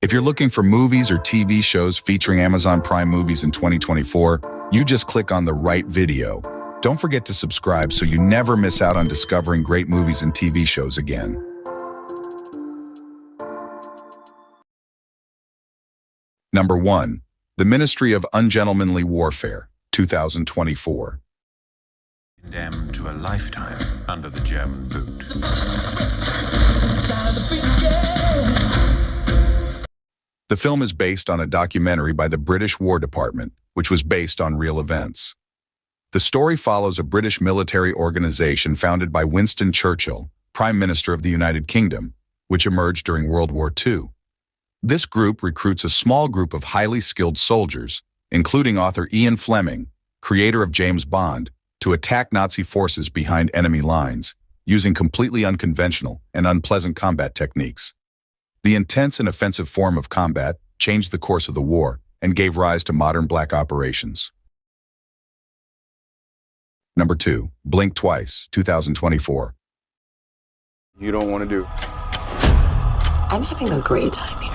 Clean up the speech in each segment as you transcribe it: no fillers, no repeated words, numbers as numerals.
If you're looking for movies or TV shows featuring Amazon Prime movies in 2024, you just click on the right video. Don't forget to subscribe so you never miss out on discovering great movies and TV shows again. Number 1. The Ministry of Ungentlemanly Warfare, 2024. Condemned to a lifetime under the German boot. The film is based on a documentary by the British War Department, which was based on real events. The story follows a British military organization founded by Winston Churchill, Prime Minister of the United Kingdom, which emerged during World War II. This group recruits a small group of highly skilled soldiers, including author Ian Fleming, creator of James Bond, to attack Nazi forces behind enemy lines, using completely unconventional and unpleasant combat techniques. The intense and offensive form of combat changed the course of the war and gave rise to modern black operations. Number 2. Blink Twice, 2024. You don't want to do. I'm having a great time here.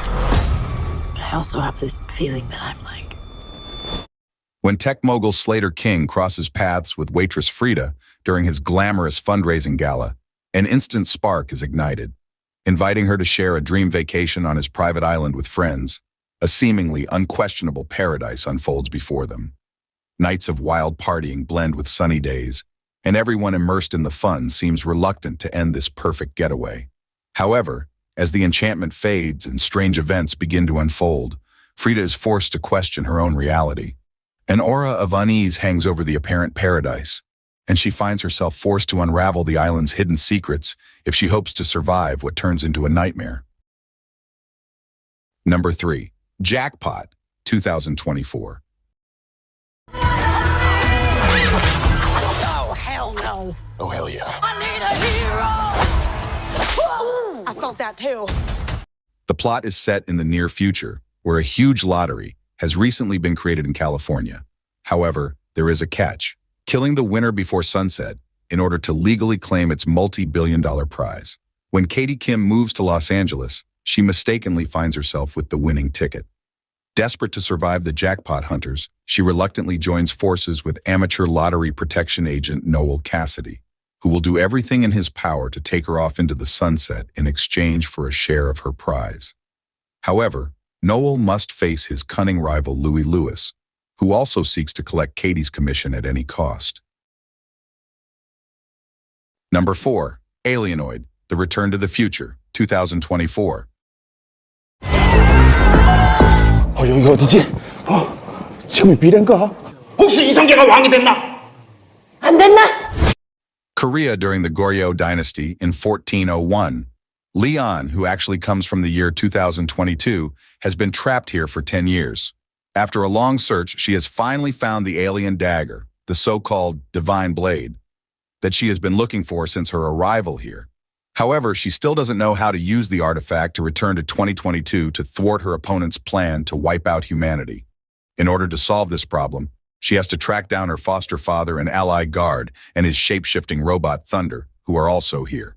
But I also have this feeling that I'm like... When tech mogul Slater King crosses paths with waitress Frida during his glamorous fundraising gala, an instant spark is ignited. Inviting her to share a dream vacation on his private island with friends, a seemingly unquestionable paradise unfolds before them. Nights of wild partying blend with sunny days, and everyone immersed in the fun seems reluctant to end this perfect getaway. However, as the enchantment fades and strange events begin to unfold, Frida is forced to question her own reality. An aura of unease hangs over the apparent paradise, and she finds herself forced to unravel the island's hidden secrets if she hopes to survive what turns into a nightmare. Number 3. Jackpot, 2024. Oh, hell no. Oh, hell yeah. I need a hero. I felt that too. The plot is set in the near future, where a huge lottery has recently been created in California. However, there is a catch: killing the winner before sunset in order to legally claim its multi-billion-dollar prize. When Katie Kim moves to Los Angeles, she mistakenly finds herself with the winning ticket. Desperate to survive the jackpot hunters, she reluctantly joins forces with amateur lottery protection agent Noel Cassidy, who will do everything in his power to take her off into the sunset in exchange for a share of her prize. However, Noel must face his cunning rival Louis Lewis, who also seeks to collect Katie's commission at any cost. Number 4. Alieno, The Return to the Future, 2024. 여기 어디지? 지금이 미래인가? 혹시 이성계가 왕이 됐나? 안 됐나? Korea during the Goryeo dynasty in 1401. Leon, who actually comes from the year 2022, has been trapped here for 10 years. After a long search, she has finally found the alien dagger, the so-called divine blade, that she has been looking for since her arrival here. However, she still doesn't know how to use the artifact to return to 2022 to thwart her opponent's plan to wipe out humanity. In order to solve this problem, she has to track down her foster father and ally Guard and his shape-shifting robot Thunder, who are also here.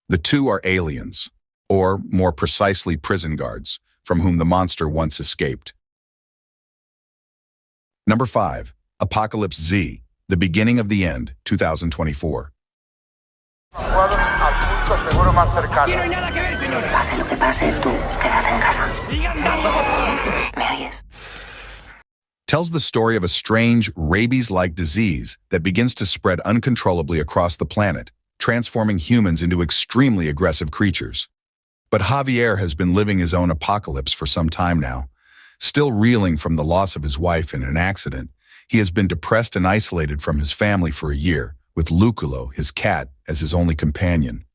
The two are aliens, or more precisely prison guards, from whom the monster once escaped. Number 5. Apocalypse Z, The Beginning of the End, 2024. Pase lo que pase, tú quédate en casa. ¿Me oyes? Tells the story of a strange, rabies-like disease that begins to spread uncontrollably across the planet, transforming humans into extremely aggressive creatures. But Javier has been living his own apocalypse for some time now. Still reeling from the loss of his wife in an accident, he has been depressed and isolated from his family for a year, with Luculo, his cat, as his only companion.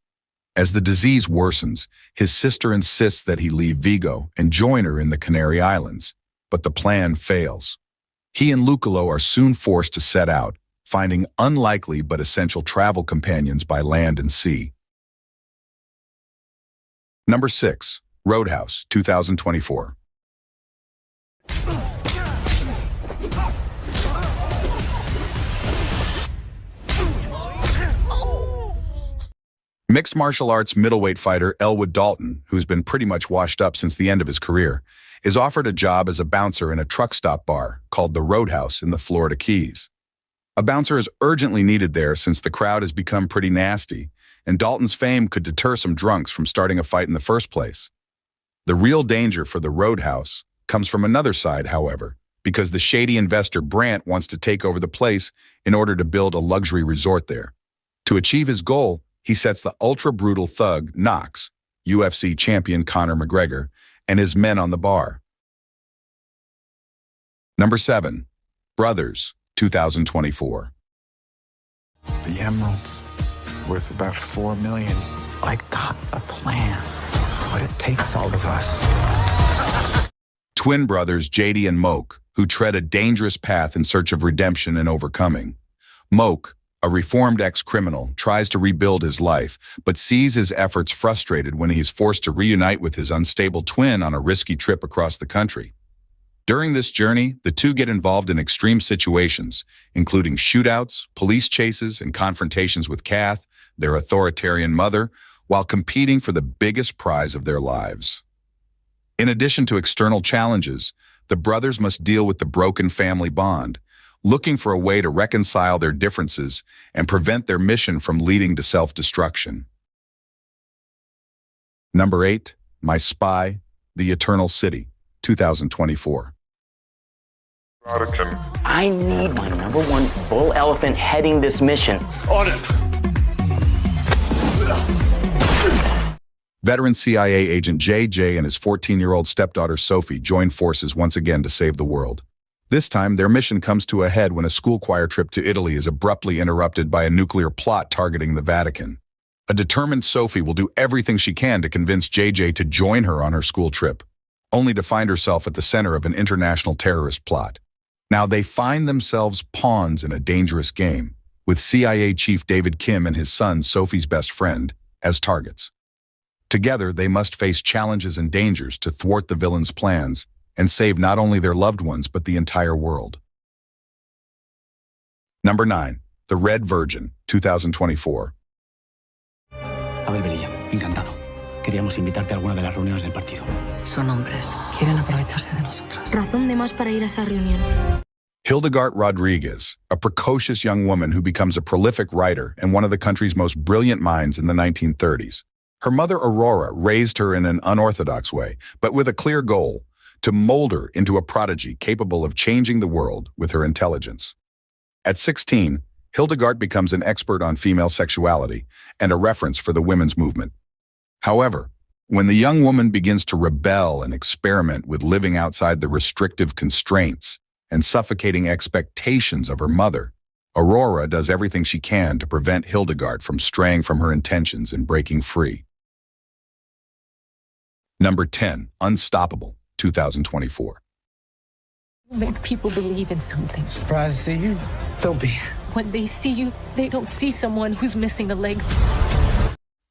As the disease worsens, his sister insists that he leave Vigo and join her in the Canary Islands, but the plan fails. He and Luculo are soon forced to set out, finding unlikely but essential travel companions by land and sea. Number 6. Roadhouse, 2024. Mixed martial arts middleweight fighter Elwood Dalton, who's been pretty much washed up since the end of his career, is offered a job as a bouncer in a truck stop bar called the Roadhouse in the Florida Keys. A bouncer is urgently needed there since the crowd has become pretty nasty, and Dalton's fame could deter some drunks from starting a fight in the first place. The real danger for the Roadhouse comes from another side, however, because the shady investor Brandt wants to take over the place in order to build a luxury resort there. To achieve his goal, he sets the ultra-brutal thug Knox, UFC champion Conor McGregor, and his men on the bar. Number 7. Brothers, 2024. The emeralds, worth about $4 million. I got a plan, but it takes all of us. Twin brothers JD and Moke, who tread a dangerous path in search of redemption and overcoming. Moke, a reformed ex-criminal, tries to rebuild his life, but sees his efforts frustrated when he is forced to reunite with his unstable twin on a risky trip across the country. During this journey, the two get involved in extreme situations, including shootouts, police chases, and confrontations with Kath, their authoritarian mother, while competing for the biggest prize of their lives. In addition to external challenges, the brothers must deal with the broken family bond, looking for a way to reconcile their differences and prevent their mission from leading to self-destruction. Number 8. My Spy, The Eternal City, 2024. I need my number 1 bull elephant heading this mission. On it. Veteran CIA agent JJ and his 14-year-old stepdaughter Sophie join forces once again to save the world. This time, their mission comes to a head when a school choir trip to Italy is abruptly interrupted by a nuclear plot targeting the Vatican. A determined Sophie will do everything she can to convince JJ to join her on her school trip, only to find herself at the center of an international terrorist plot. Now, they find themselves pawns in a dangerous game, with CIA Chief David Kim and his son, Sophie's best friend, as targets. Together, they must face challenges and dangers to thwart the villain's plans and save not only their loved ones, but the entire world. Number 9. The Red Virgin, 2024. Abel Velilla, encantado. Queríamos invitarte a alguna de las reuniones del partido. Son hombres. Quieren aprovecharse de nosotras. Razón de más para ir a esa reunión. Hildegard Rodriguez, a precocious young woman who becomes a prolific writer and one of the country's most brilliant minds in the 1930s. Her mother, Aurora, raised her in an unorthodox way, but with a clear goal: to mold her into a prodigy capable of changing the world with her intelligence. At 16, Hildegard becomes an expert on female sexuality and a reference for the women's movement. However, when the young woman begins to rebel and experiment with living outside the restrictive constraints and suffocating expectations of her mother, Aurora does everything she can to prevent Hildegard from straying from her intentions and breaking free. Number 10. Unstoppable, 2024. Make people believe in something. Surprised to see you. Don't be. When they see you, they don't see someone who's missing a leg.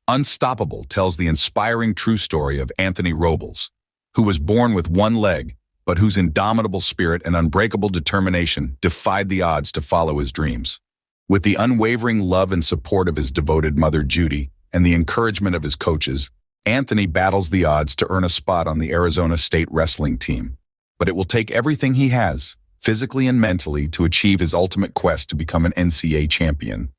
Unstoppable tells the inspiring true story of Anthony Robles, who was born with one leg, but whose indomitable spirit and unbreakable determination defied the odds to follow his dreams. With the unwavering love and support of his devoted mother Judy and the encouragement of his coaches, Anthony battles the odds to earn a spot on the Arizona State wrestling team. But it will take everything he has, physically and mentally, to achieve his ultimate quest to become an NCAA champion.